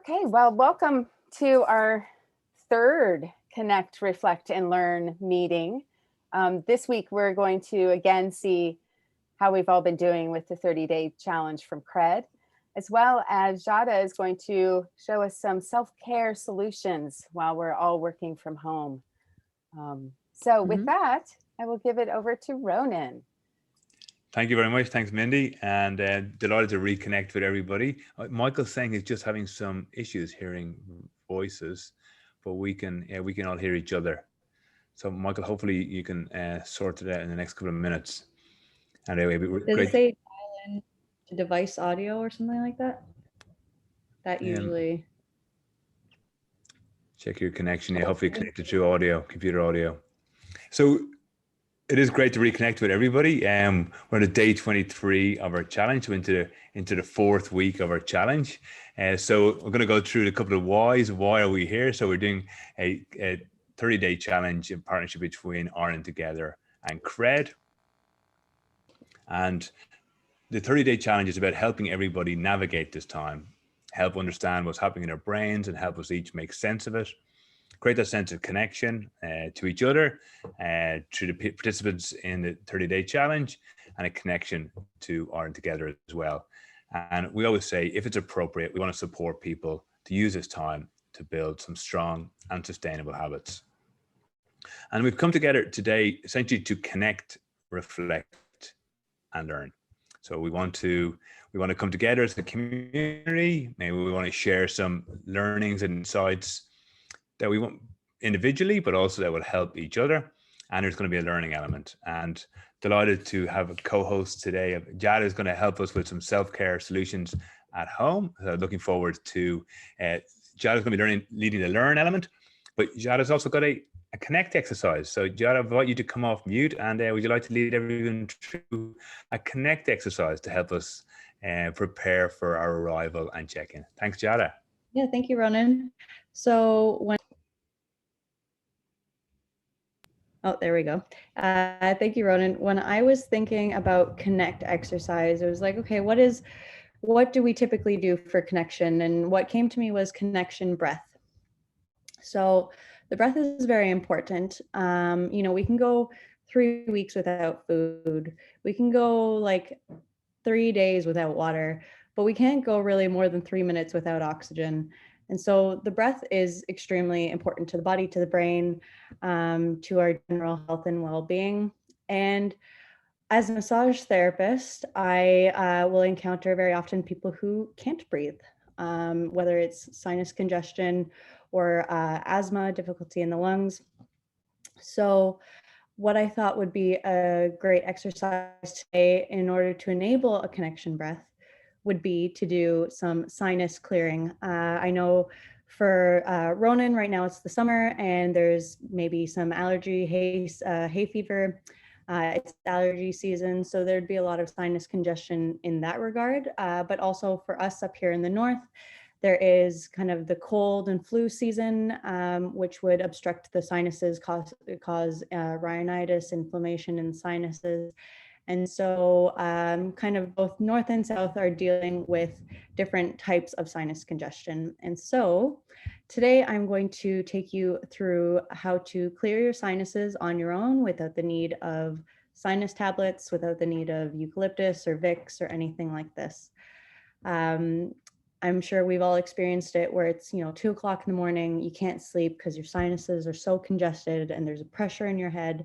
Okay, well, welcome to our third Connect, Reflect, and Learn meeting. This week, we're going to again see how we've all been doing with the 30-day challenge from Cred, as well as Giada is going to show us some self-care solutions while we're all working from home. With that, I will give it over to Ronan. Thank you very much. Thanks, Mindy, and delighted to reconnect with everybody. Michael's saying he's just having some issues hearing voices, but we can all hear each other. So, Michael, hopefully you can sort it out in the next couple of minutes. And anyway, Does it say dial in to device audio or something like that? That usually. Check your connection. Yeah, hopefully connected through audio, computer audio. So it is great to reconnect with everybody. We're on day 23 of our challenge, so into the fourth week of our challenge. So we're going to go through a couple of whys. Why are we here? So we're doing a 30-day challenge in partnership between Ireland Together and Cred. And the 30-day challenge is about helping everybody navigate this time, help understand what's happening in our brains, and help us each make sense of it. Create that sense of connection to each other, to the participants in the 30-day challenge, and a connection to Ireland Together as well. And we always say, if it's appropriate, we want to support people to use this time to build some strong and sustainable habits. And we've come together today essentially to connect, reflect, and learn. So we want to come together as a community. Maybe we want to share some learnings and insights that we want individually, but also that will help each other. And there's going to be a learning element. And delighted to have a co-host today. Giada is going to help us with some self-care solutions at home. So looking forward to Giada's going to be leading the learn element, but Giada's also got a connect exercise. So Giada, I invite you to come off mute, and would you like to lead everyone through a connect exercise to help us prepare for our arrival and check-in? Thanks, Giada. Yeah, thank you, Ronan. So there we go. Thank you, Ronan. When I was thinking about connect exercise, it was like, okay, what do we typically do for connection? And what came to me was connection breath. So the breath is very important. We can go 3 weeks without food. We can go like 3 days without water, but we can't go really more than 3 minutes without oxygen. And so the breath is extremely important to the body, to the brain, to our general health and well-being. And as a massage therapist, I will encounter very often people who can't breathe, whether it's sinus congestion or asthma, difficulty in the lungs. So what I thought would be a great exercise today in order to enable a connection breath would be to do some sinus clearing. I know for Ronan right now it's the summer and there's maybe some allergy, hay fever. It's allergy season, so there'd be a lot of sinus congestion in that regard. But also for us up here in the north, there is kind of the cold and flu season, which would obstruct the sinuses, cause rhinitis, inflammation in sinuses. And so kind of both north and south are dealing with different types of sinus congestion. And so today I'm going to take you through how to clear your sinuses on your own without the need of sinus tablets, without the need of eucalyptus or Vicks or anything like this. I'm sure we've all experienced it where it's 2 o'clock in the morning, you can't sleep because your sinuses are so congested and there's a pressure in your head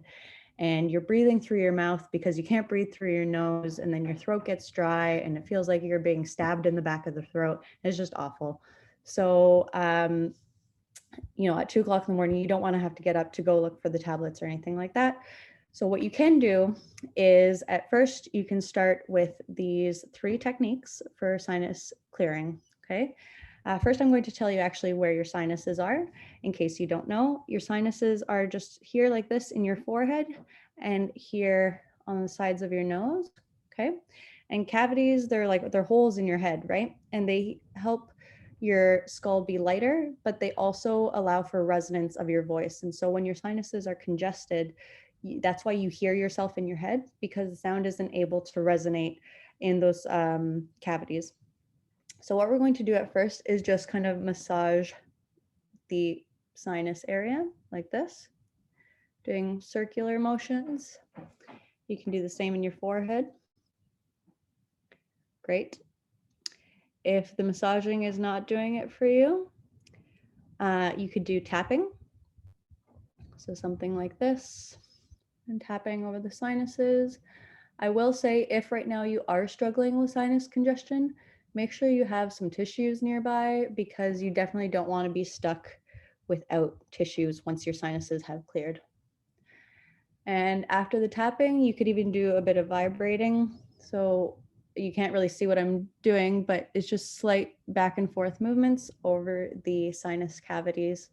and you're breathing through your mouth because you can't breathe through your nose, and then your throat gets dry and it feels like you're being stabbed in the back of the throat. It's just awful. So, at 2 o'clock in the morning, you don't want to have to get up to go look for the tablets or anything like that. So what you can do is at first you can start with these 3 techniques for sinus clearing, okay? First, I'm going to tell you actually where your sinuses are. In case you don't know, your sinuses are just here like this in your forehead and here on the sides of your nose, okay? And cavities, they're holes in your head, right? And they help your skull be lighter, but they also allow for resonance of your voice. And so when your sinuses are congested, that's why you hear yourself in your head, because the sound isn't able to resonate in those cavities. So what we're going to do at first is just kind of massage the sinus area like this, doing circular motions. You can do the same in your forehead. Great. If the massaging is not doing it for you, you could do tapping. So something like this, and tapping over the sinuses. I will say, if right now you are struggling with sinus congestion, make sure you have some tissues nearby, because you definitely don't want to be stuck without tissues once your sinuses have cleared. And after the tapping, you could even do a bit of vibrating. So you can't really see what I'm doing, but it's just slight back and forth movements over the sinus cavities.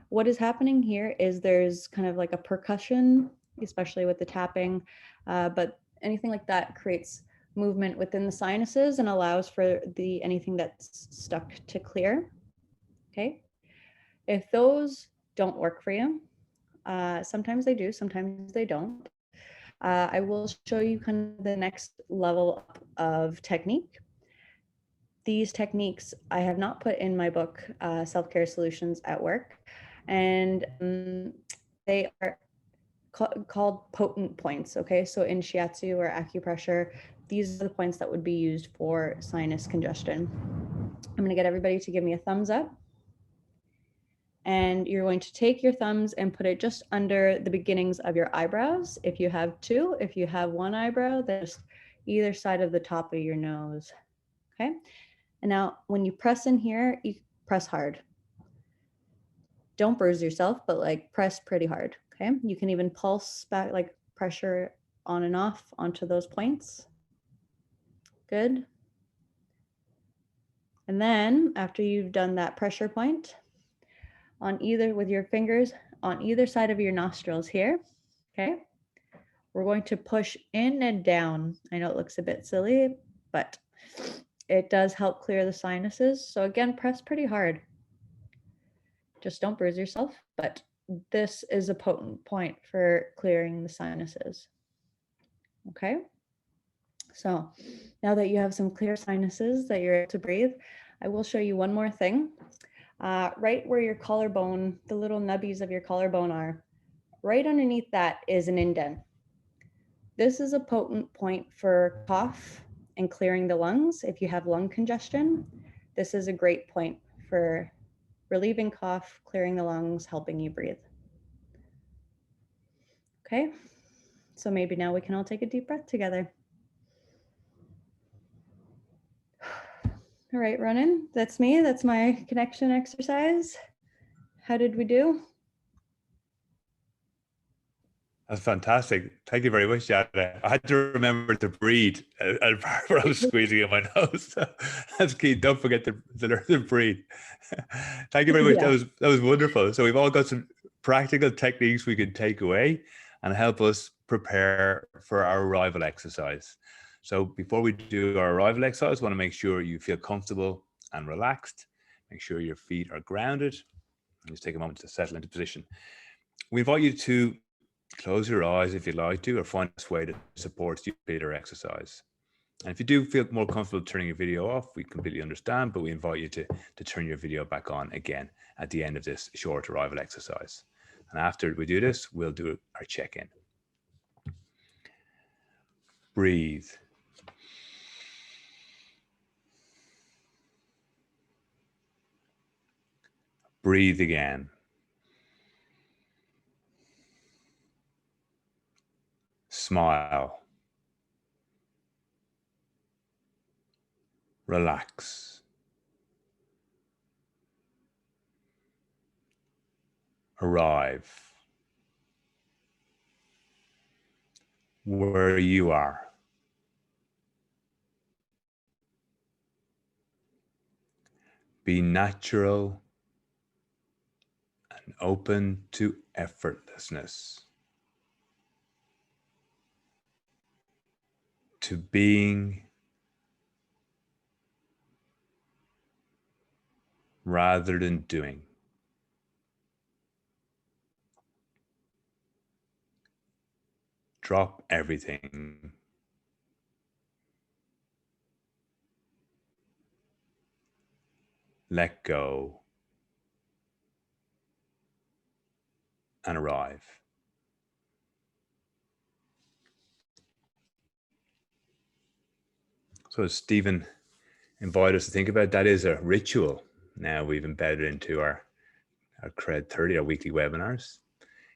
What is happening here is there's kind of like a percussion, especially with the tapping, but anything like that creates movement within the sinuses and allows for anything that's stuck to clear. Okay. If those don't work for you, sometimes they do, sometimes they don't. I will show you kind of the next level of technique. These techniques I have not put in my book, Self-Care Solutions at Work, and they are called potent points. Okay, so in shiatsu or acupressure, these are the points that would be used for sinus congestion. I'm going to get everybody to give me a thumbs up. And you're going to take your thumbs and put it just under the beginnings of your eyebrows. If you have two, if you have one eyebrow, then just either side of the top of your nose. Okay. And now when you press in here, you press hard. Don't bruise yourself, but like press pretty hard. Okay. You can even pulse back, like pressure on and off onto those points. Good. And then after you've done that pressure point, on either with your fingers on either side of your nostrils here. Okay. We're going to push in and down. I know it looks a bit silly, but it does help clear the sinuses. So again, press pretty hard. Just don't bruise yourself, but this is a potent point for clearing the sinuses. Okay. So now that you have some clear sinuses that you're able to breathe, I will show you one more thing. Right where your collarbone, the little nubbies of your collarbone are, right underneath that is an indent. This is a potent point for cough and clearing the lungs. If you have lung congestion, this is a great point for relieving cough, clearing the lungs, helping you breathe. Okay, so maybe now we can all take a deep breath together. All right, Ronan, that's me. That's my connection exercise. How did we do? That's fantastic. Thank you very much, Giada. I had to remember to breathe where I was squeezing in my nose. That's key. Don't forget to learn to breathe. Thank you very much. Yeah. That was wonderful. So we've all got some practical techniques we can take away and help us prepare for our arrival exercise. So before we do our arrival exercise, we want to make sure you feel comfortable and relaxed. Make sure your feet are grounded. Just take a moment to settle into position. We invite you to close your eyes if you'd like to, or find a way that supports you in your exercise. And if you do feel more comfortable turning your video off, we completely understand, but we invite you to turn your video back on again at the end of this short arrival exercise. And after we do this, we'll do our check-in. Breathe. Breathe again. Smile. Relax. Arrive where you are. Be natural and open to effortlessness, to being rather than doing. Drop everything. let go, and arrive. So as Stephen invited us to think about, that is a ritual now we've embedded into our Cred 30, our weekly webinars.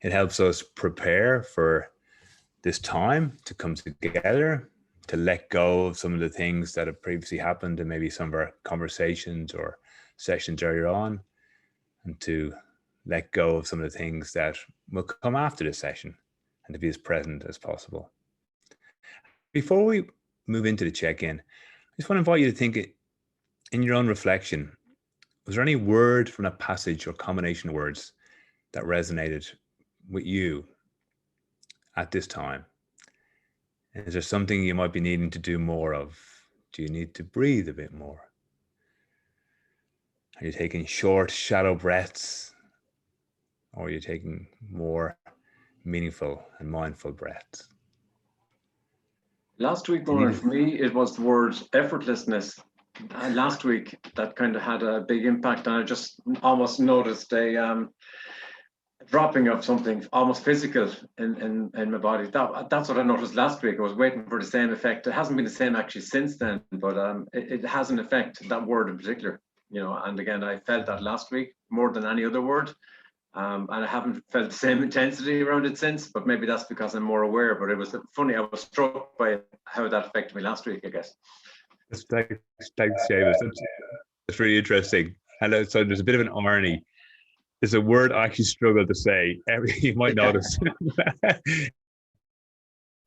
It helps us prepare for this time to come together, to let go of some of the things that have previously happened and maybe some of our conversations or sessions earlier on, and to let go of some of the things that will come after this session, and to be as present as possible. Before we move into the check-in, I just want to invite you to think in your own reflection, was there any word from that passage or combination of words that resonated with you at this time? And is there something you might be needing to do more of? Do you need to breathe a bit more? Are you taking short, shallow breaths? Or are you taking more meaningful and mindful breaths? Last week, Ronan, for me, it was the word effortlessness. Last week, that kind of had a big impact, and I just almost noticed a dropping of something almost physical in my body. That's what I noticed last week. I was waiting for the same effect. It hasn't been the same actually since then, but it has an effect, that word in particular. You know, and again, I felt that last week more than any other word. And I haven't felt the same intensity around it since, but maybe that's because I'm more aware. But it was funny, I was struck by how that affected me last week, I guess. Thanks, Seamus. That's really interesting. And so there's a bit of an irony. It's a word I actually struggle to say. You might notice.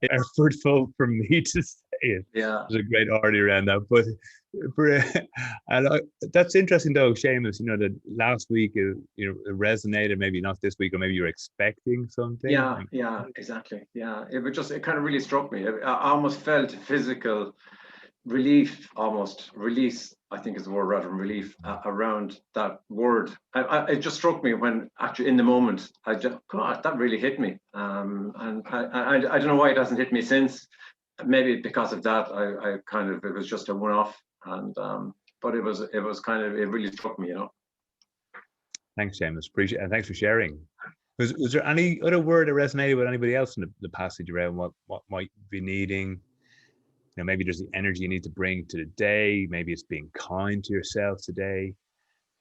Effortful for me to say it. Yeah. There's a great irony around that. But and that's interesting though, Seamus, you know, that last week, it resonated, maybe not this week, or maybe you're expecting something. Yeah, exactly. Yeah, it kind of really struck me. I almost felt physical relief, almost release, I think is the word, rather than relief, around that word. It just struck me when actually in the moment, I just, God, that really hit me. And I don't know why it hasn't hit me since. Maybe because of that, I kind of, it was just a one-off, and but it was kind of, it really struck me, you know. Thanks, Seamus. Appreciate it, and thanks for sharing. Was there any other word that resonated with anybody else in the passage around what might be needing? You know, maybe there's the energy you need to bring to the day. Maybe it's being kind to yourself today,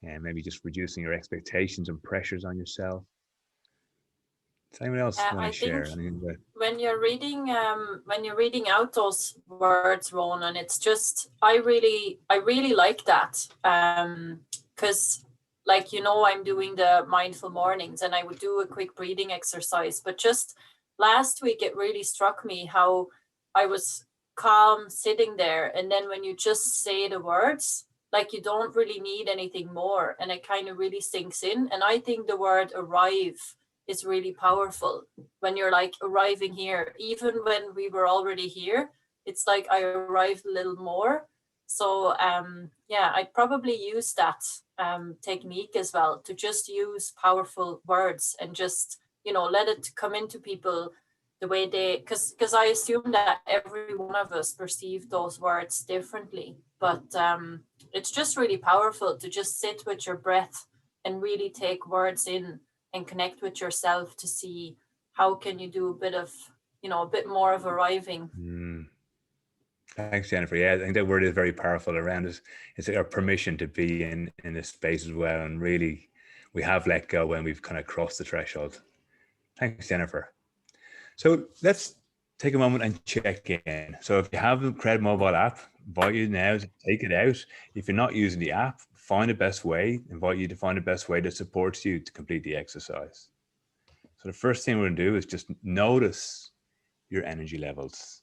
and maybe just reducing your expectations and pressures on yourself. Does anyone else want to share? When you're reading out those words, Ronan, it's just I really like that, because like, you know, I'm doing the mindful mornings, and I would do a quick breathing exercise. But just last week, it really struck me how I was calm sitting there, and then when you just say the words, like, you don't really need anything more, and it kind of really sinks in. And I think the word arrive is really powerful when you're like arriving here. Even when we were already here, it's like I arrived a little more. So yeah, I'd probably use that technique as well, to just use powerful words and just, you know, let it come into people the way they, because I assume that every one of us perceive those words differently, but it's just really powerful to just sit with your breath and really take words in and connect with yourself to see how can you do a bit of, you know, a bit more of arriving. Thanks, Jennifer. Yeah, I think that word is very powerful around us. It's our permission to be in this space as well, and really we have let go when we've kind of crossed the threshold. Thanks, Jennifer. So let's take a moment and check in. So if you have the Cred mobile app, invite you now to take it out. If you're not using the app, find the best way, invite you to find the best way that supports you to complete the exercise. So the first thing we're going to do is just notice your energy levels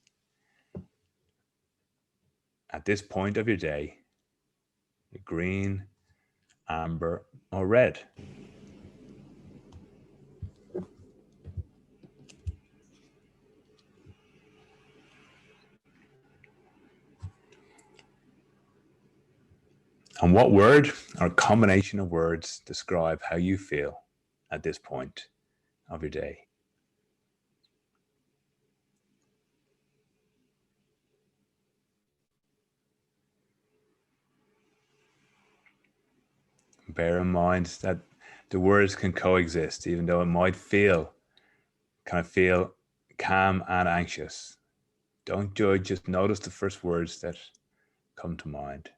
at this point of your day, green, amber, or red. And what word or combination of words describe how you feel at this point of your day? bear in mind that the words can coexist, even though it might feel calm and anxious. Don't judge, just notice the first words that come to mind.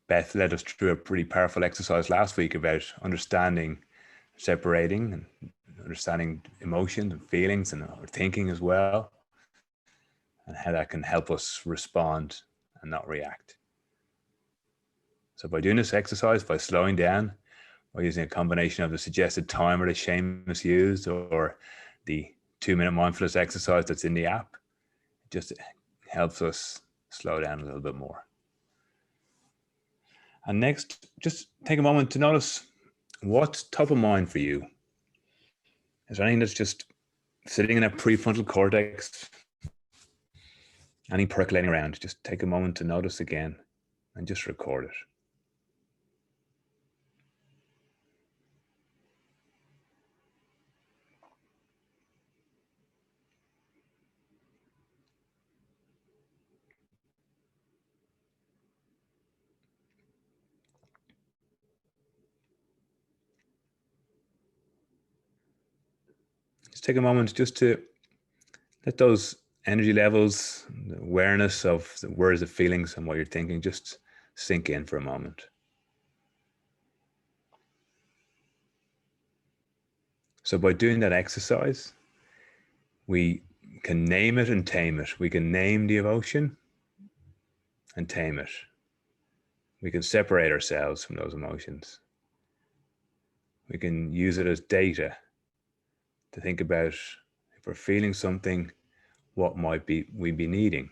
Beth led us through a pretty powerful exercise last week about understanding, separating, and understanding emotions and feelings and our thinking as well, and how that can help us respond and not react. So by doing this exercise, by slowing down, by using a combination of the suggested timer that Seamus used or the 2-minute mindfulness exercise that's in the app, it just helps us slow down a little bit more. And next, just take a moment to notice what's top of mind for you. Is there anything that's just sitting in a prefrontal cortex, any percolating around? Just take a moment to notice again and just record it. Just take a moment just to let those energy levels, the awareness of the words, the feelings, and what you're thinking just sink in for a moment. So by doing that exercise, we can name it and tame it. We can name the emotion and tame it. We can separate ourselves from those emotions. We can use it as data to think about, if we're feeling something, what might we be needing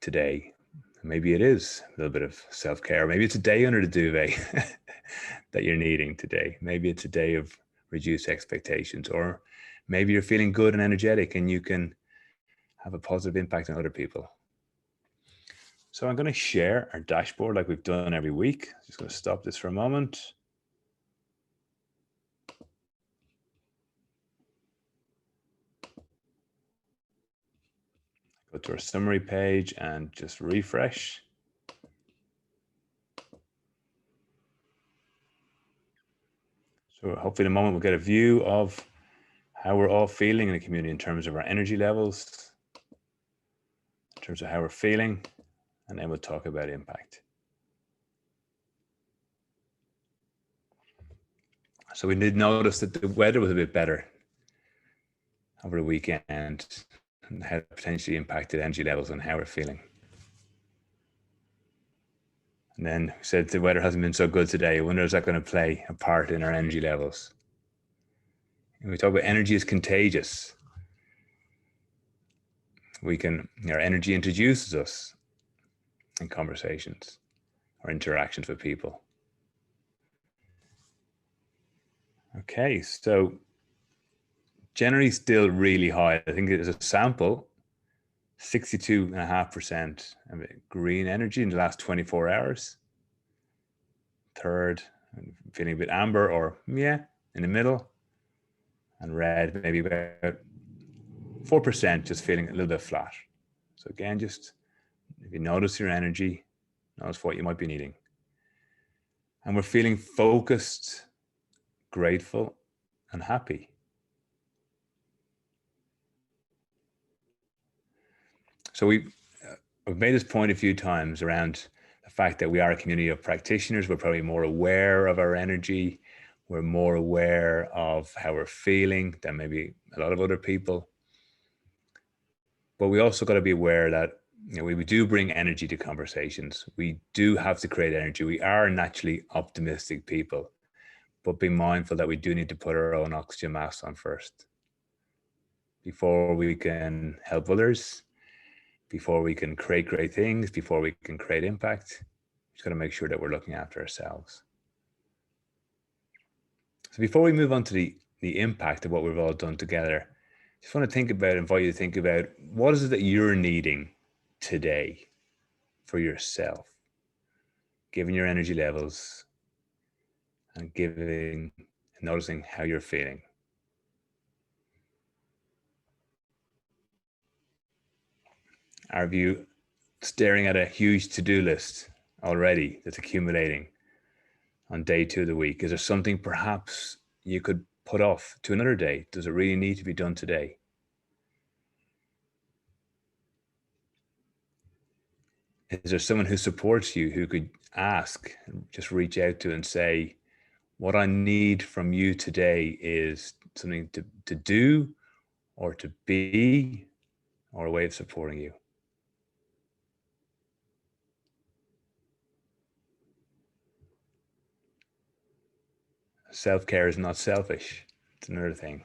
today. Maybe it is a little bit of self-care. Maybe it's a day under the duvet that you're needing today. Maybe it's a day of reduced expectations, or maybe you're feeling good and energetic and you can have a positive impact on other people. So I'm going to share our dashboard like we've done every week. Just going to stop this for a moment. Go to our summary page and just refresh. So hopefully in a moment we'll get a view of how we're all feeling in the community in terms of our energy levels, in terms of how we're feeling, and then we'll talk about impact. So we did notice that the weather was a bit better over the weekend and how it potentially impacted energy levels and how we're feeling. And then we said the weather hasn't been so good today. I wonder, is that going to play a part in our energy levels? And we talk about energy is contagious. Our energy introduces us in conversations or interactions with people. Okay, so generally still really high. I think there's a sample, 62.5% of green energy in the last 24 hours. Third, feeling a bit amber or in the middle. And red, maybe about 4%, just feeling a little bit flat. So again, just if you notice your energy, notice what you might be needing. And we're feeling focused, grateful, and happy. So we've made this point a few times around the fact that we are a community of practitioners. We're probably more aware of our energy. We're more aware of how we're feeling than maybe a lot of other people. But we also got to be aware that we do bring energy to conversations. We do have to create energy. We are naturally optimistic people, but be mindful that we do need to put our own oxygen mask on first before we can help others, before we can create great things, before we can create impact. We just got to make sure that we're looking after ourselves. So before we move on to the impact of what we've all done together, I just want to invite you to think about what is it that you're needing today for yourself? giving your energy levels, and noticing how you're feeling. Are you staring at a huge to-do list already that's accumulating on day 2 of the week? Is there something perhaps you could put off to another day? Does it really need to be done today? Is there someone who supports you who could ask, just reach out to and say, what I need from you today is something to do or to be, or a way of supporting you? Self-care is not selfish. It's another thing.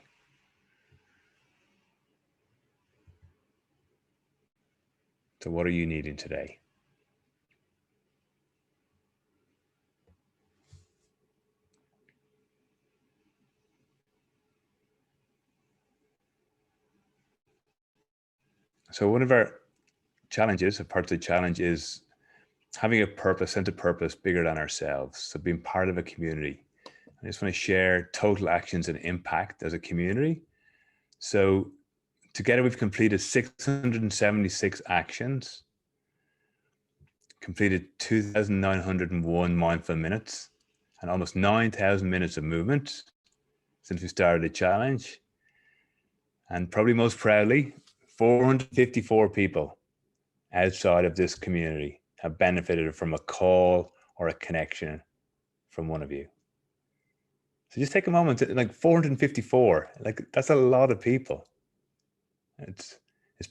So what are you needing today? So one of our challenges, a part of the challenge, is having a purpose, sense of purpose bigger than ourselves. So being part of a community. I just want to share total actions and impact as a community. So together we've completed 676 actions, completed 2,901 mindful minutes, and almost 9,000 minutes of movement since we started the challenge. And probably most proudly, 454 people outside of this community have benefited from a call or a connection from one of you. So just take a moment, like 454, like that's a lot of people. It's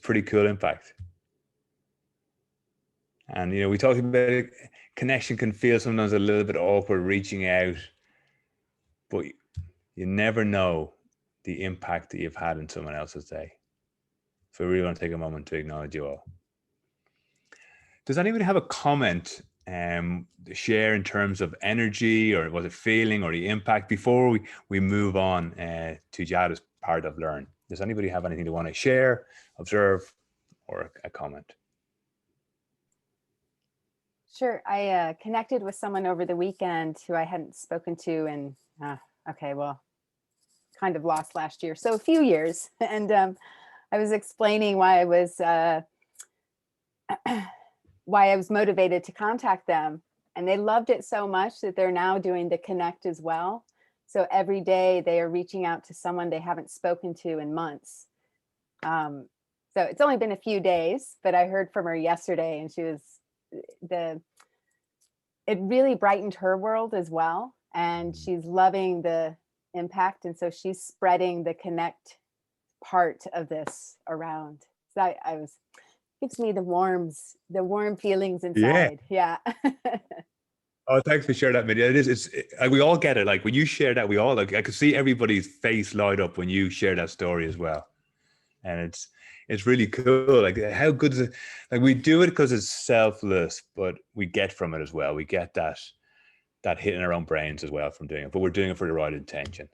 pretty cool impact. And, you know, we talked about it, connection can feel sometimes a little bit awkward reaching out, but you never know the impact that you've had in someone else's day. So we really want to take a moment to acknowledge you all. Does anybody have a comment to share in terms of energy, or was it feeling, or the impact before we move on to Giada's part of Learn? Does anybody have anything they want to share, observe, or a comment? Sure. I connected with someone over the weekend who I hadn't spoken to in, kind of lost last year. So a few years. And I was explaining why I was motivated to contact them. And they loved it so much that they're now doing the connect as well. So every day they are reaching out to someone they haven't spoken to in months. So it's only been a few days, but I heard from her yesterday, and she was it really brightened her world as well. And she's loving the impact. And so she's spreading the connect part of this around. So gives me the warm feelings inside. Yeah. Oh, thanks for sharing that, Mindy. We all get it. Like when you share that, we all, like, I could see everybody's face light up when you share that story as well. And it's really cool. Like, how good is it? Like, we do it because it's selfless, but we get from it as well. We get that hit in our own brains as well from doing it, but we're doing it for the right intention.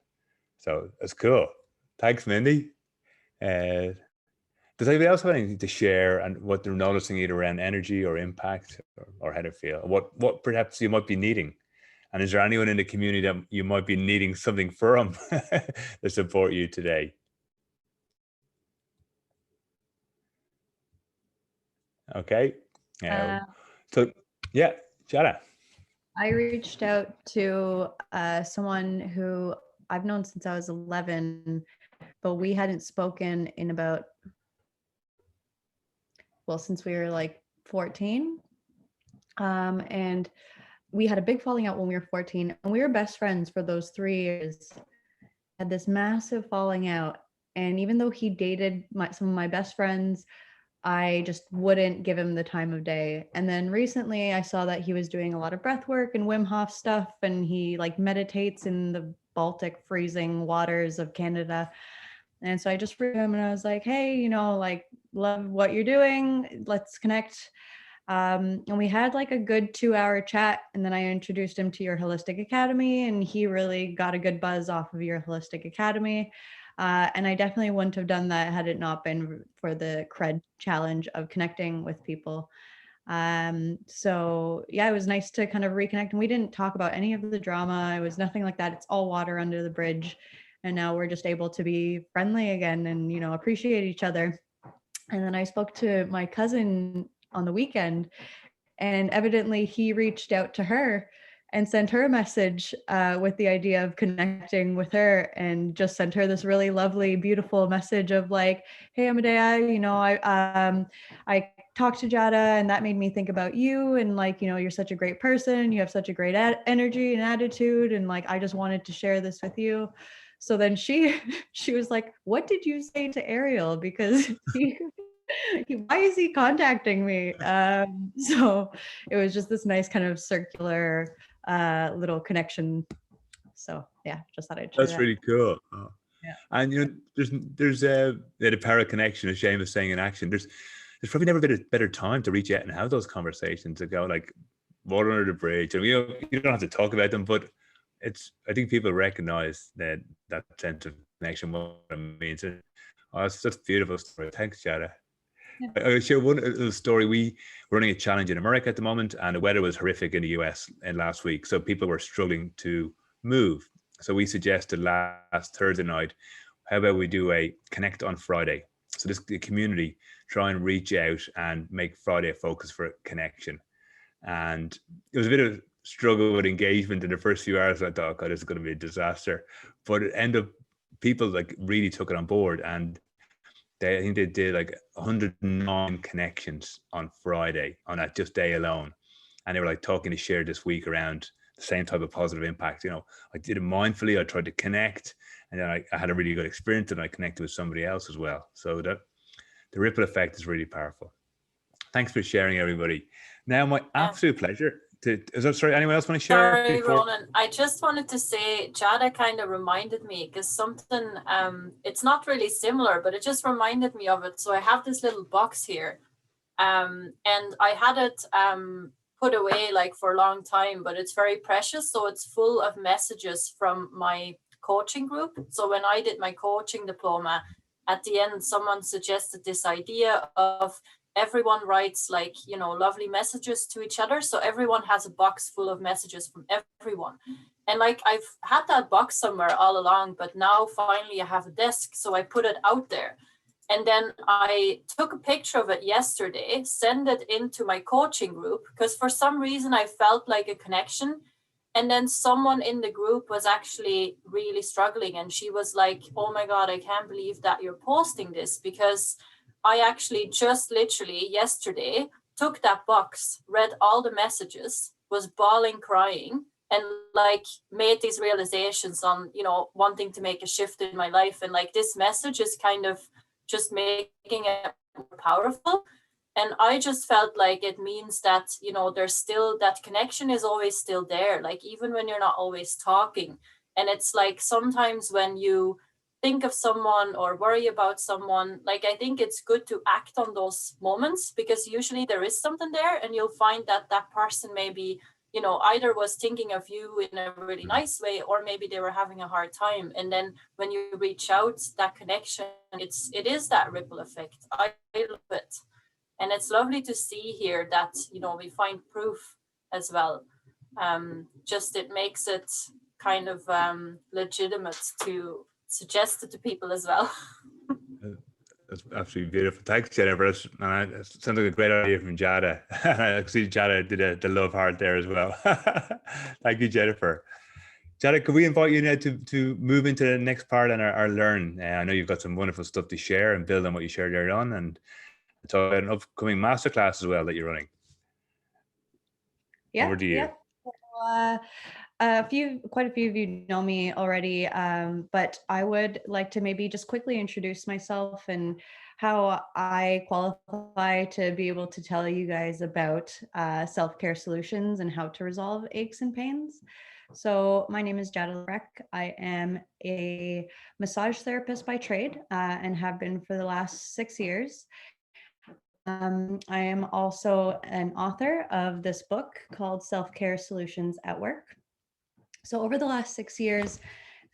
So it's cool. Thanks, Mindy. Does anybody else have anything to share and what they're noticing, either around energy or impact, or how to feel? What perhaps you might be needing? And is there anyone in the community that you might be needing something from to support you today? Okay. So yeah, Giada. I reached out to someone who I've known since I was 11, but we hadn't spoken in since we were like 14. And we had a big falling out when we were 14, and we were best friends for those 3 years. Had this massive falling out. And even though he dated some of my best friends, I just wouldn't give him the time of day. And then recently I saw that he was doing a lot of breath work and Wim Hof stuff, and he like meditates in the Baltic freezing waters of Canada. And so I just wrote him and I was like, hey, like, love what you're doing. Let's connect. And we had like a good 2-hour chat. And then I introduced him to your Holistic Academy, and he really got a good buzz off of your Holistic Academy. And I definitely wouldn't have done that had it not been for the Cred challenge of connecting with people. So yeah, it was nice to kind of reconnect, and we didn't talk about any of the drama. It was nothing like that. It's all water under the bridge. And now we're just able to be friendly again and, you know, appreciate each other. And then I spoke to my cousin on the weekend, and evidently he reached out to her and sent her a message with the idea of connecting with her, and just sent her this really lovely, beautiful message of like, hey, Amadea, you know, I talked to Giada and that made me think about you. And like, you know, you're such a great person. You have such a great energy and attitude. And like, I just wanted to share this with you. So then she was like, what did you say to Ariel? Because why is he contacting me? So it was just this nice kind of circular little connection. So yeah, just thought I'd share That's that. really cool. Oh. Yeah. And you know, there's the power of connection, as Shane was saying, in action. There's probably never been a better time to reach out and have those conversations, to go like water under the bridge. And you know, you don't have to talk about them, but I think people recognize that sense of connection, what it means. Oh, that's a beautiful story. Thanks, Giada. Yeah. I'll share one little story. We're running a challenge in America at the moment, and the weather was horrific in the US last week. So people were struggling to move. So we suggested last Thursday night, how about we do a Connect on Friday? So the community try and reach out and make Friday a focus for connection. And it was a bit of struggle with engagement in the first few hours. I thought, God, this is going to be a disaster. But it ended up, people like really took it on board, and I think they did like 109 connections on Friday on that just day alone. And they were like talking to share this week around the same type of positive impact. You know, I did it mindfully. I tried to connect, and then I had a really good experience, and I connected with somebody else as well. So that the ripple effect is really powerful. Thanks for sharing, everybody. Now, my absolute pleasure. Sorry, anyone else want to share? Sorry, Ronan. I just wanted to say, Giada kind of reminded me, because something, it's not really similar, but it just reminded me of it. So I have this little box here, and I had it put away like for a long time, but it's very precious. So it's full of messages from my coaching group. So when I did my coaching diploma, at the end, someone suggested this idea of everyone writes like, you know, lovely messages to each other. So everyone has a box full of messages from everyone. And like, I've had that box somewhere all along, but now finally I have a desk. So I put it out there. And then I took a picture of it yesterday, sent it into my coaching group, because for some reason I felt like a connection. And then someone in the group was actually really struggling. And she was like, oh my God, I can't believe that you're posting this, because I actually just literally yesterday took that box, read all the messages, was bawling, crying, and like made these realizations on, you know, wanting to make a shift in my life. And like this message is kind of just making it more powerful. And I just felt like it means that, you know, there's still that connection is always still there, like even when you're not always talking. And it's like sometimes when you think of someone or worry about someone, like I think it's good to act on those moments, because usually there is something there, and you'll find that that person maybe, you know, either was thinking of you in a really nice way, or maybe they were having a hard time. And then when you reach out, that connection, it is that ripple effect. I love it. And it's lovely to see here that, you know, we find proof as well. Just it makes it kind of legitimate to suggest it to people as well. That's absolutely beautiful. Thanks, Jennifer. It sounds like a great idea from Giada. I see Giada did the love heart there as well. Thank you, Jennifer. Giada, could we invite you now to move into the next part and our learn? I know you've got some wonderful stuff to share and build on what you shared earlier on, and talk about an upcoming masterclass as well that you're running. Yeah. Over to you. Yeah. Quite a few of you know me already, but I would like to maybe just quickly introduce myself and how I qualify to be able to tell you guys about self-care solutions and how to resolve aches and pains. So my name is Giada Labrecque. I am a massage therapist by trade and have been for the last 6 years. I am also an author of this book called Self-Care Solutions at Work. So over the last 6 years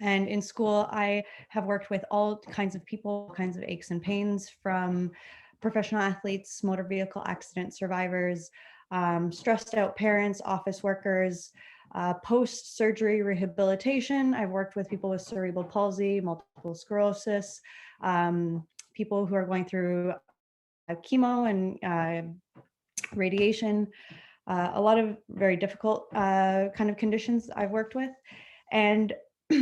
and in school, I have worked with all kinds of people, kinds of aches and pains, from professional athletes, motor vehicle accident survivors, stressed out parents, office workers, post-surgery rehabilitation. I've worked with people with cerebral palsy, multiple sclerosis, people who are going through chemo and radiation, a lot of very difficult kind of conditions I've worked with. And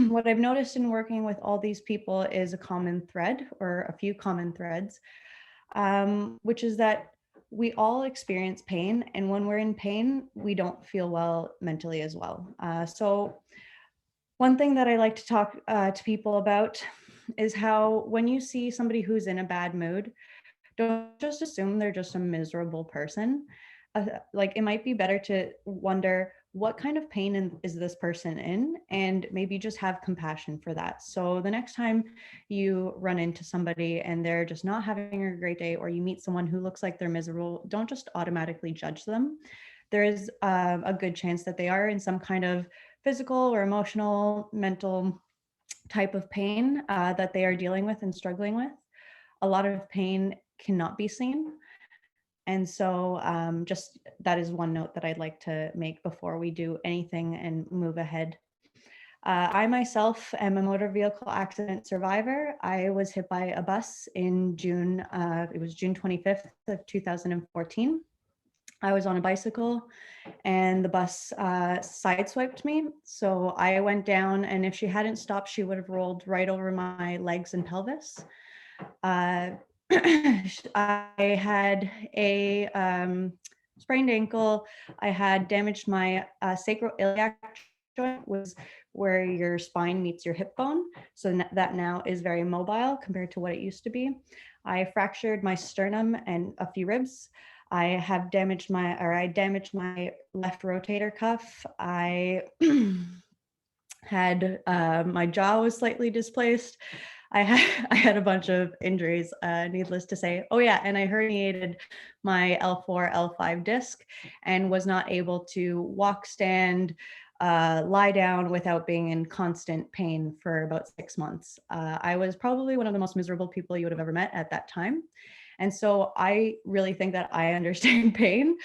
what I've noticed in working with all these people is a common thread, or a few common threads, which is that we all experience pain, and when we're in pain, we don't feel well mentally as well. So one thing that I like to talk to people about is how when you see somebody who's in a bad mood, don't just assume they're just a miserable person. Like, it might be better to wonder, what kind of pain is this person in, and maybe just have compassion for that. So the next time you run into somebody and they're just not having a great day, or you meet someone who looks like they're miserable, don't just automatically judge them. There is a good chance that they are in some kind of physical or emotional, mental type of pain that they are dealing with and struggling with. A lot of pain cannot be seen. And so just that is one note that I'd like to make before we do anything and move ahead. I myself am a motor vehicle accident survivor. I was hit by a bus in June, it was June 25th of 2014. I was on a bicycle and the bus sideswiped me. So I went down, and if she hadn't stopped, she would have rolled right over my legs and pelvis. I had a sprained ankle. I had damaged my sacroiliac joint, was where your spine meets your hip bone. So that now is very mobile compared to what it used to be. I fractured my sternum and a few ribs. I damaged my left rotator cuff. I had my jaw was slightly displaced. I had a bunch of injuries, needless to say. Oh yeah, and I herniated my L4, L5 disc and was not able to walk, stand, lie down without being in constant pain for about 6 months. I was probably one of the most miserable people you would have ever met at that time. And so I really think that I understand pain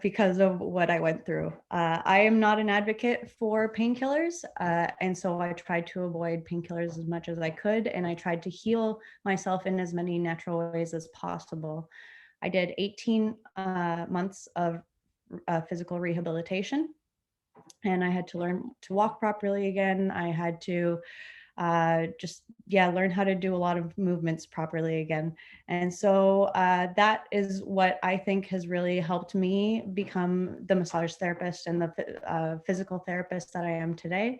because of what I went through. I am not an advocate for painkillers. And so I tried to avoid painkillers as much as I could. And I tried to heal myself in as many natural ways as possible. I did 18 months of physical rehabilitation. And I had to learn to walk properly again. I had to learn how to do a lot of movements properly again. And so that is what I think has really helped me become the massage therapist and the physical therapist that I am today,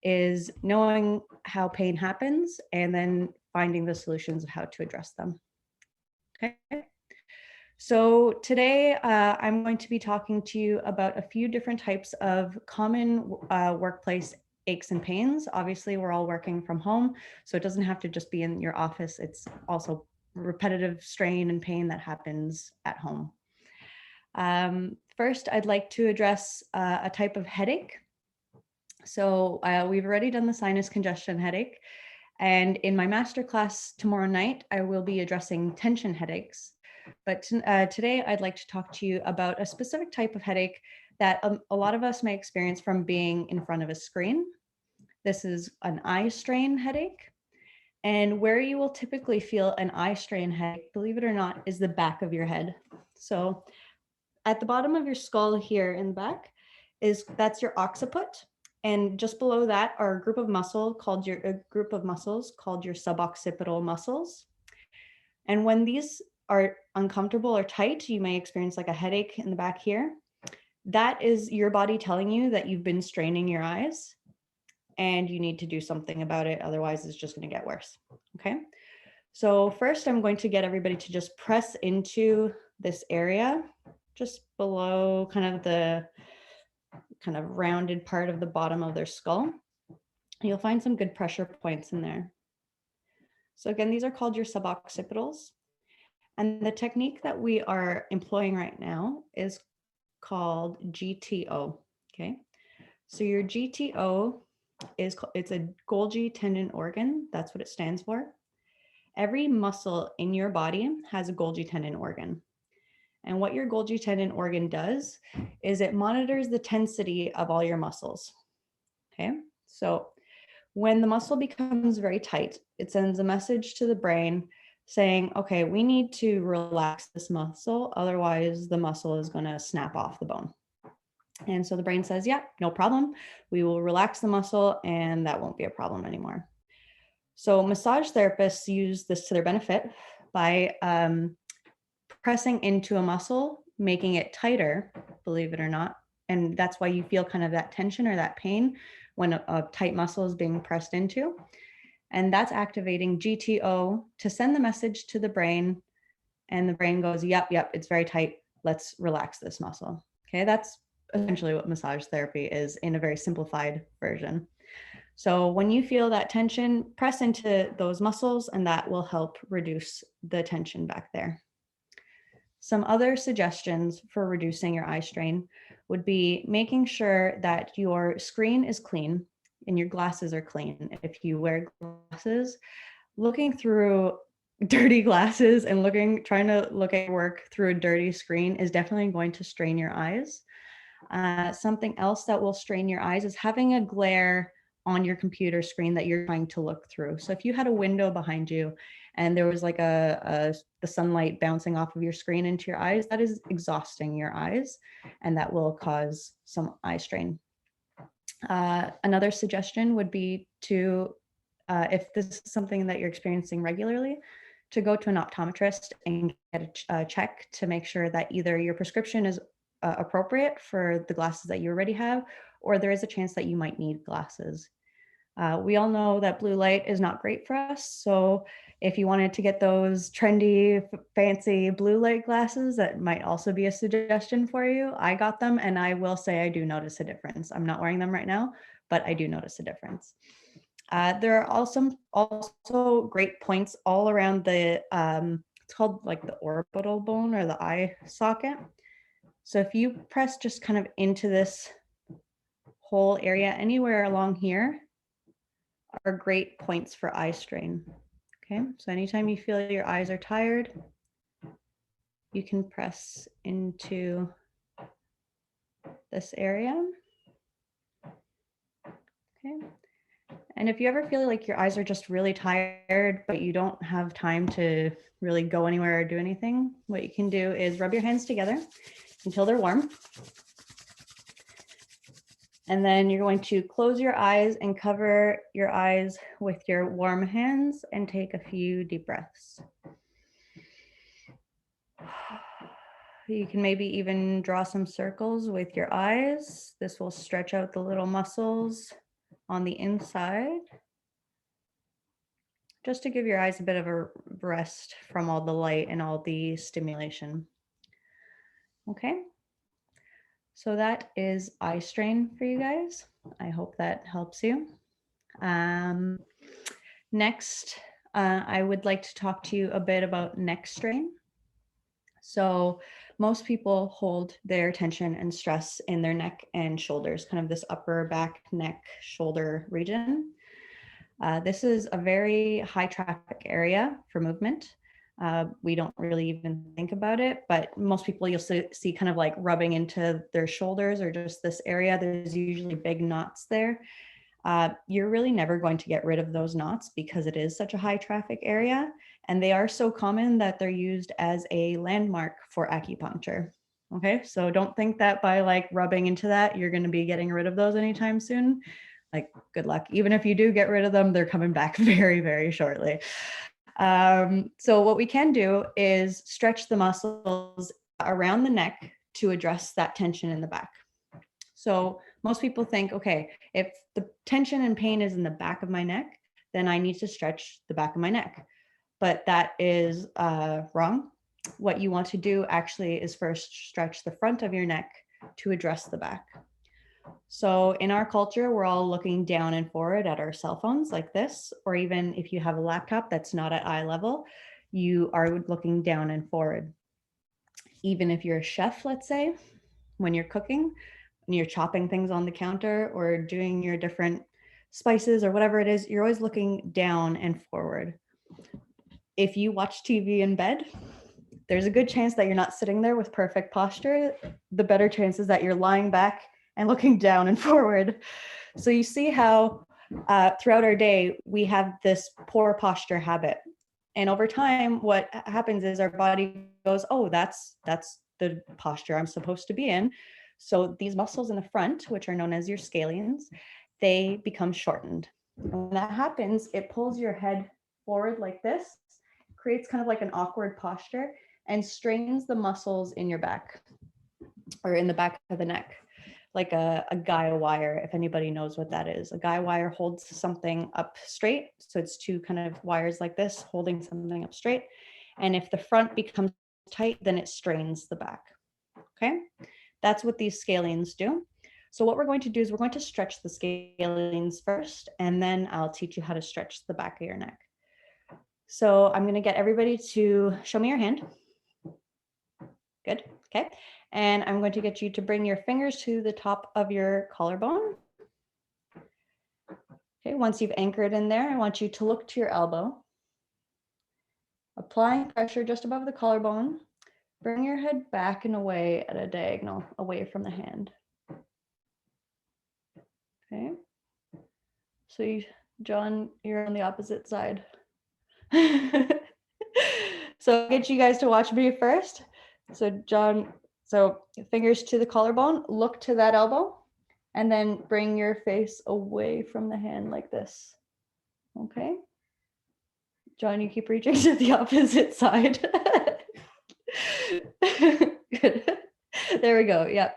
is knowing how pain happens and then finding the solutions of how to address them. Okay. So today I'm going to be talking to you about a few different types of common workplace aches and pains. Obviously, we're all working from home, so it doesn't have to just be in your office. It's also repetitive strain and pain that happens at home. First, I'd like to address a type of headache. So we've already done the sinus congestion headache. And in my masterclass tomorrow night, I will be addressing tension headaches. But today, I'd like to talk to you about a specific type of headache that a lot of us may experience from being in front of a screen. This is an eye strain headache. And where you will typically feel an eye strain headache, believe it or not, is the back of your head. So at the bottom of your skull here in the back, that's your occiput. And just below that are a group of muscles called your suboccipital muscles. And when these are uncomfortable or tight, you may experience like a headache in the back here. That is your body telling you that you've been straining your eyes and you need to do something about it. Otherwise, it's just going to get worse. Okay. So first, I'm going to get everybody to just press into this area just below kind of the rounded part of the bottom of their skull. You'll find some good pressure points in there. So again, these are called your suboccipitals. And the technique that we are employing right now is called GTO. Okay. So your GTO it's a Golgi tendon organ. That's what it stands for. every muscle in your body has a Golgi tendon organ. And what your Golgi tendon organ does is it monitors the tensity of all your muscles. Okay, so when the muscle becomes very tight, it sends a message to the brain saying, okay, we need to relax this muscle, otherwise the muscle is going to snap off the bone. And so the brain says, yeah, no problem. We will relax the muscle and that won't be a problem anymore. So massage therapists use this to their benefit by pressing into a muscle, making it tighter, believe it or not. And that's why you feel kind of that tension or that pain when a tight muscle is being pressed into. And that's activating GTO to send the message to the brain. And the brain goes, yep, it's very tight. Let's relax this muscle. Okay, that's essentially what massage therapy is in a very simplified version. So when you feel that tension, press into those muscles and that will help reduce the tension back there. Some other suggestions for reducing your eye strain would be making sure that your screen is clean and your glasses are clean. If you wear glasses, looking through dirty glasses and trying to look at work through a dirty screen is definitely going to strain your eyes. Something else that will strain your eyes is having a glare on your computer screen that you're trying to look through. So if you had a window behind you and there was like the sunlight bouncing off of your screen into your eyes, that is exhausting your eyes and that will cause some eye strain. Another suggestion would be to, if this is something that you're experiencing regularly, to go to an optometrist and get a check to make sure that either your prescription is appropriate for the glasses that you already have, or there is a chance that you might need glasses. We all know that blue light is not great for us. So if you wanted to get those trendy, fancy blue light glasses, that might also be a suggestion for you. I got them and I will say I do notice a difference. I'm not wearing them right now, but I do notice a difference. There are also great points all around the, it's called like the orbital bone or the eye socket. So if you press just kind of into this whole area, anywhere along here are great points for eye strain. Okay, so anytime you feel your eyes are tired, you can press into this area. Okay. And if you ever feel like your eyes are just really tired, but you don't have time to really go anywhere or do anything, what you can do is rub your hands together until they're warm. And then you're going to close your eyes and cover your eyes with your warm hands and take a few deep breaths. You can maybe even draw some circles with your eyes. This will stretch out the little muscles on the inside, just to give your eyes a bit of a rest from all the light and all the stimulation. Okay. So that is eye strain for you guys. I hope that helps you. Next, I would like to talk to you a bit about neck strain. So most people hold their tension and stress in their neck and shoulders, kind of this upper back, neck, shoulder region. This is a very high traffic area for movement. We don't really even think about it, but most people you'll see kind of like rubbing into their shoulders or just this area. There's usually big knots there. You're really never going to get rid of those knots because it is such a high traffic area. And they are so common that they're used as a landmark for acupuncture. Okay, so don't think that by like rubbing into that, you're going to be getting rid of those anytime soon. Like, good luck. Even if you do get rid of them, they're coming back very, very shortly. So what we can do is stretch the muscles around the neck to address that tension in the back. So most people think, okay, if the tension and pain is in the back of my neck, then I need to stretch the back of my neck. But that is wrong. What you want to do actually is first stretch the front of your neck to address the back. So in our culture, we're all looking down and forward at our cell phones like this, or even if you have a laptop that's not at eye level, you are looking down and forward. Even if you're a chef, let's say, when you're cooking, when you're chopping things on the counter or doing your different spices or whatever it is, you're always looking down and forward. if you watch TV in bed, there's a good chance that you're not sitting there with perfect posture. The better chance is that you're lying back and looking down and forward. So you see how throughout our day, we have this poor posture habit. And over time, what happens is our body goes, oh, that's the posture I'm supposed to be in. So these muscles in the front, which are known as your scalenes, they become shortened. And when that happens, it pulls your head forward like this, creates kind of like an awkward posture, and strains the muscles in your back or in the back of the neck, like a guy wire, if anybody knows what that is. A guy wire holds something up straight. So it's two kind of wires like this, holding something up straight. And if the front becomes tight, then it strains the back. Okay, that's what these scalenes do. So what we're going to do is we're going to stretch the scalenes first, and then I'll teach you how to stretch the back of your neck. So I'm going to get everybody to show me your hand. Good. Okay. And I'm going to get you to bring your fingers to the top of your collarbone. Okay. Once you've anchored in there, I want you to look to your elbow. Applying pressure just above the collarbone. Bring your head back and away at a diagonal, away from the hand. Okay. So John, you're on the opposite side. So I'll get you guys to watch me first. So John, so fingers to the collarbone, look to that elbow, and then bring your face away from the hand like this. Okay. John, you keep reaching to the opposite side. Good. There we go. Yep.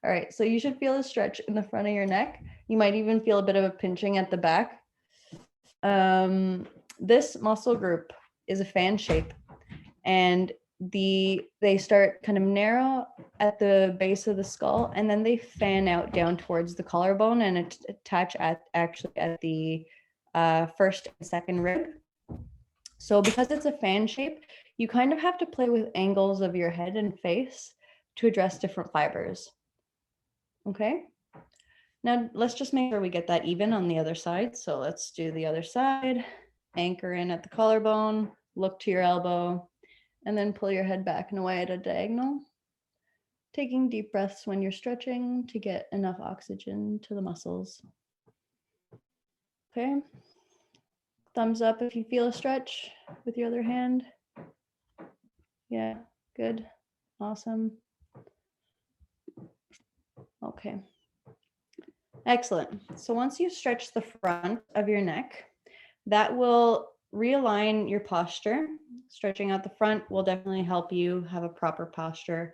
All right. So you should feel a stretch in the front of your neck. You might even feel a bit of a pinching at the back. This muscle group is a fan shape, and they start kind of narrow at the base of the skull, and then they fan out down towards the collarbone and attach at the first and second rib. So because it's a fan shape, you kind of have to play with angles of your head and face to address different fibers. Okay. Now let's just make sure we get that even on the other side. So let's do the other side. Anchor in at the collarbone, look to your elbow, and then pull your head back and away at a diagonal. Taking deep breaths when you're stretching to get enough oxygen to the muscles. Okay. Thumbs up if you feel a stretch with your other hand. Yeah, good. Awesome. Okay. Excellent. So once you stretch the front of your neck, that will realign your posture. Stretching out the front will definitely help you have a proper posture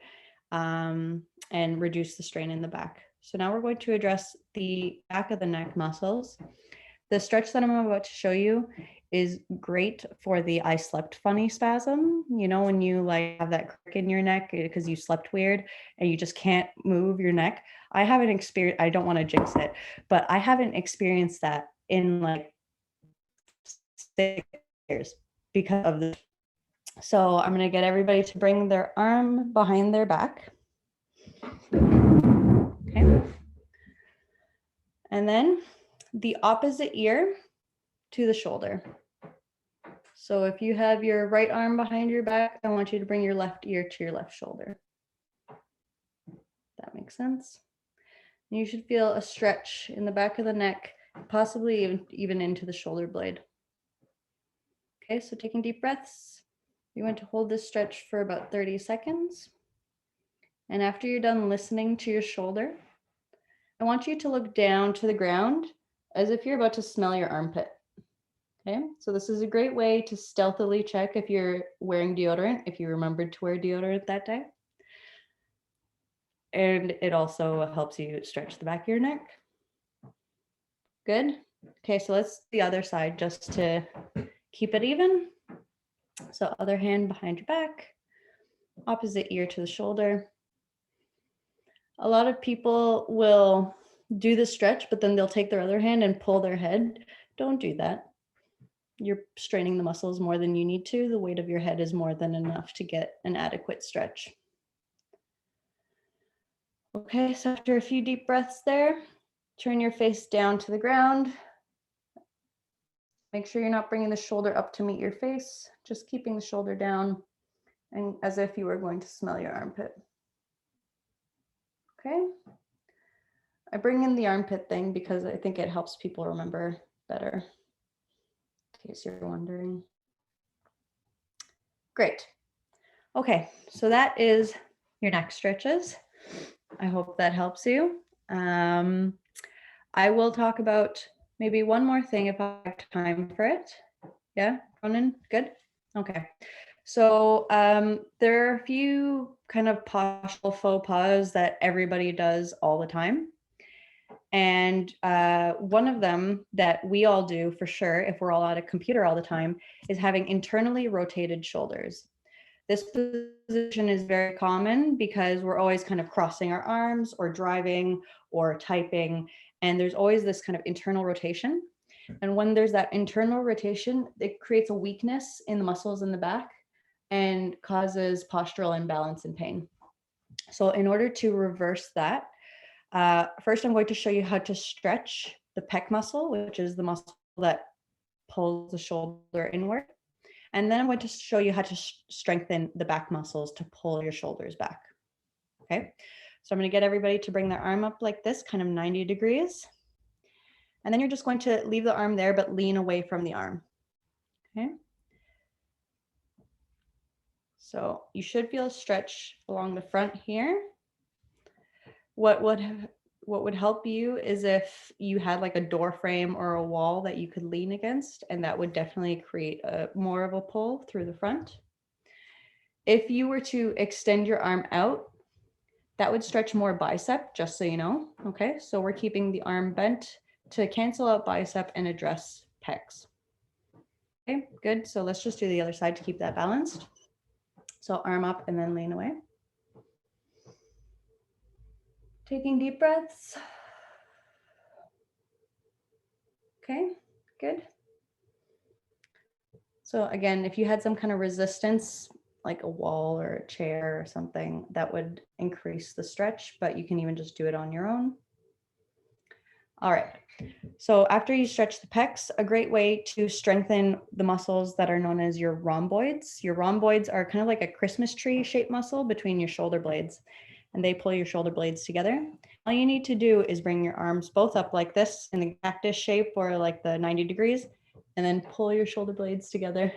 and reduce the strain in the back. So now we're going to address the back of the neck muscles. The stretch that I'm about to show you is great for the I slept funny spasm. You know, when you like have that crick in your neck because you slept weird and you just can't move your neck. I haven't experienced, I don't want to jinx it, but I haven't experienced that in like 6 years because of this. So I'm going to get everybody to bring their arm behind their back. Okay. And then the opposite ear to the shoulder. So if you have your right arm behind your back, I want you to bring your left ear to your left shoulder. That makes sense. And you should feel a stretch in the back of the neck, possibly even into the shoulder blade. Okay, so taking deep breaths. You're going to hold this stretch for about 30 seconds. And after you're done listening to your shoulder, I want you to look down to the ground as if you're about to smell your armpit. Okay, so this is a great way to stealthily check if you're wearing deodorant, if you remembered to wear deodorant that day. And it also helps you stretch the back of your neck. Good. Okay, so let's do the other side just to keep it even. So other hand behind your back, opposite ear to the shoulder. A lot of people will do the stretch, but then they'll take their other hand and pull their head. Don't do that. You're straining the muscles more than you need to. The weight of your head is more than enough to get an adequate stretch. Okay, so after a few deep breaths there, turn your face down to the ground. Make sure you're not bringing the shoulder up to meet your face, just keeping the shoulder down and as if you were going to smell your armpit. Okay. I bring in the armpit thing because I think it helps people remember better, in case you're wondering. Great. Okay, so that is your neck stretches. I hope that helps you. I will talk about maybe one more thing if I have time for it. Yeah, Ronan, good? Okay. So there are a few kind of postural faux pas that everybody does all the time. And one of them that we all do for sure, if we're all at a computer all the time, is having internally rotated shoulders. This position is very common because we're always kind of crossing our arms or driving or typing, and there's always this kind of internal rotation. And when there's that internal rotation, it creates a weakness in the muscles in the back and causes postural imbalance and pain. So in order to reverse that, first I'm going to show you how to stretch the pec muscle, which is the muscle that pulls the shoulder inward. And then I'm going to show you how to strengthen the back muscles to pull your shoulders back. Okay, so I'm going to get everybody to bring their arm up like this, kind of 90 degrees. And then you're just going to leave the arm there, but lean away from the arm. Okay. So you should feel a stretch along the front here. What would help you is if you had like a door frame or a wall that you could lean against, and that would definitely create more of a pull through the front. If you were to extend your arm out, that would stretch more bicep, just so you know. Okay, so we're keeping the arm bent to cancel out bicep and address pecs. Okay, good. So let's just do the other side to keep that balanced. So arm up and then lean away. Taking deep breaths. Okay, good. So again, if you had some kind of resistance, like a wall or a chair or something, that would increase the stretch, but you can even just do it on your own. All right, so after you stretch the pecs, a great way to strengthen the muscles that are known as your rhomboids. Your rhomboids are kind of like a Christmas tree shaped muscle between your shoulder blades, and they pull your shoulder blades together. All you need to do is bring your arms both up like this in the cactus shape or like the 90 degrees, and then pull your shoulder blades together.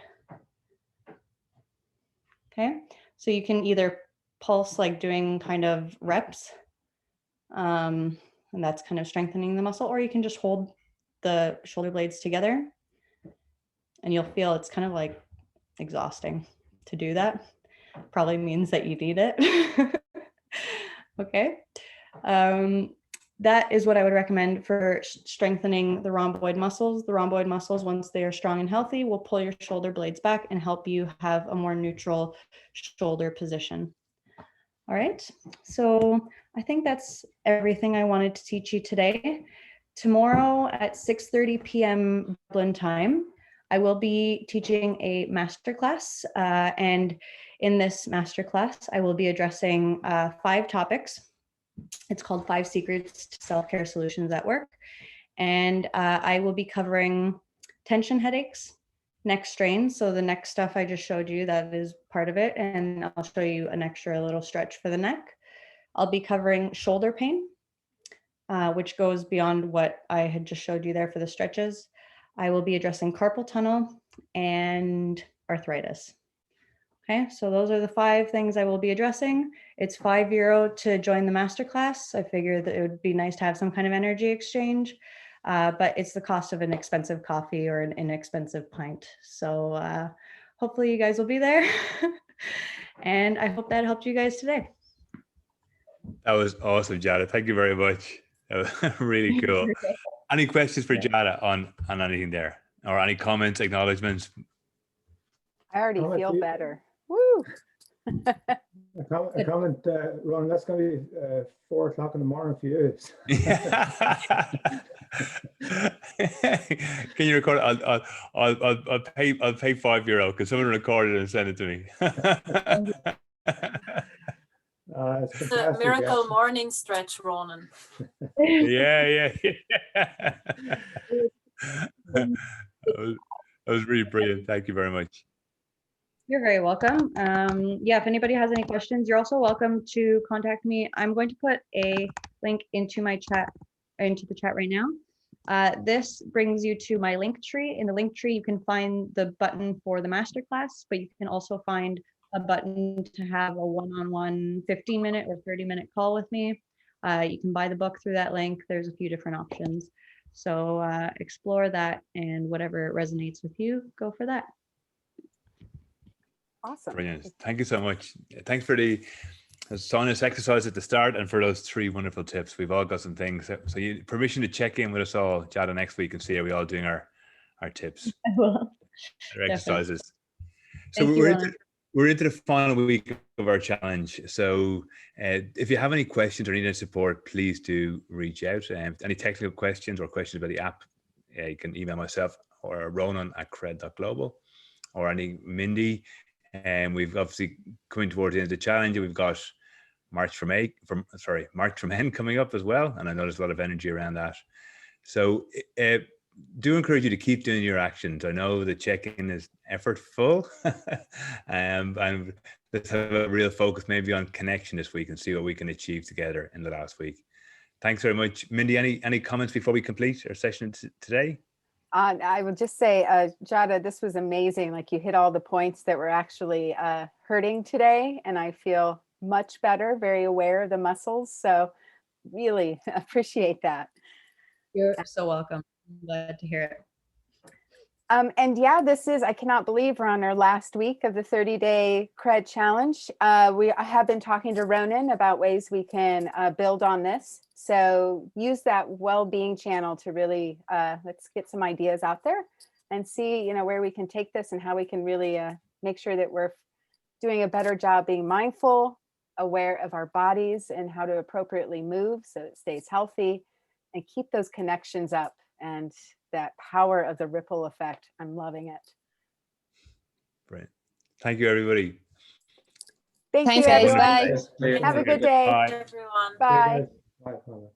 Okay, so you can either pulse like doing kind of reps, and that's kind of strengthening the muscle, or you can just hold the shoulder blades together, and you'll feel it's kind of like exhausting to do that. Probably means that you need it. Okay. That is what I would recommend for strengthening the rhomboid muscles. The rhomboid muscles, once they are strong and healthy, will pull your shoulder blades back and help you have a more neutral shoulder position. All right, so I think that's everything I wanted to teach you today. Tomorrow at 6:30 p.m. Dublin time, I will be teaching a masterclass, and in this masterclass, I will be addressing 5 topics. It's called 5 Secrets to Self-Care Solutions at Work. And I will be covering tension headaches, neck strain. So the neck stuff I just showed you, that is part of it. And I'll show you an extra little stretch for the neck. I'll be covering shoulder pain, which goes beyond what I had just showed you there for the stretches. I will be addressing carpal tunnel and arthritis. Okay, so those are the 5 things I will be addressing. It's €5 to join the masterclass. I figured that it would be nice to have some kind of energy exchange, but it's the cost of an expensive coffee or an inexpensive pint. So hopefully you guys will be there. And I hope that helped you guys today. That was awesome, Giada. Thank you very much. That was really cool. Any questions for Giada on anything there, or any comments, acknowledgements? I already feel better. Woo! A comment, Ronan, that's going to be 4 o'clock in the morning for you. Can you record it? I'll pay €5 because someone recorded it and send it to me. It's a miracle morning stretch, Ronan. Yeah. That was really brilliant. Thank you very much. You're very welcome. Yeah, if anybody has any questions, you're also welcome to contact me. I'm going to put a link into my chat, into the chat right now. This brings you to my link tree. In the link tree, you can find the button for the masterclass, but you can also find a button to have a one-on-one 15-minute or 30-minute call with me. You can buy the book through that link. There's a few different options. So explore that, and whatever resonates with you, go for that. Awesome. Brilliant. Thank you so much. Thanks for the Sonia's exercise at the start and for those 3 wonderful tips. We've all got some things. So you permission to check in with us all, Giada, next week and see how we all doing our tips, I will. our exercises. So Thank you, Ronan. we're into the final week of our challenge. So if you have any questions or need any support, please do reach out. Any technical questions or questions about the app, you can email myself or Ronan at cred.global, or any Mindy. And we've obviously coming towards the end of the challenge. We've got March from End coming up as well. And I know there's a lot of energy around that. So do encourage you to keep doing your actions. I know the check-in is effortful, and let's have a real focus maybe on connection this week and see what we can achieve together in the last week. Thanks very much. Mindy, any comments before we complete our session today? I would just say, Giada, this was amazing. Like, you hit all the points that were actually hurting today, and I feel much better, very aware of the muscles. So really appreciate that. You're so welcome. I'm glad to hear it. And yeah, I cannot believe we're on our last week of the 30-day Cred Challenge. I have been talking to Ronan about ways we can build on this. So use that well-being channel to really, let's get some ideas out there and see, where we can take this and how we can really make sure that we're doing a better job being mindful, aware of our bodies and how to appropriately move so it stays healthy, and keep those connections up and that power of the ripple effect. I'm loving it. Great. Thank you, everybody. Thank Thanks, you, guys. everyone. Bye. Yes, Have a good day. Bye. Everyone. Bye. Bye.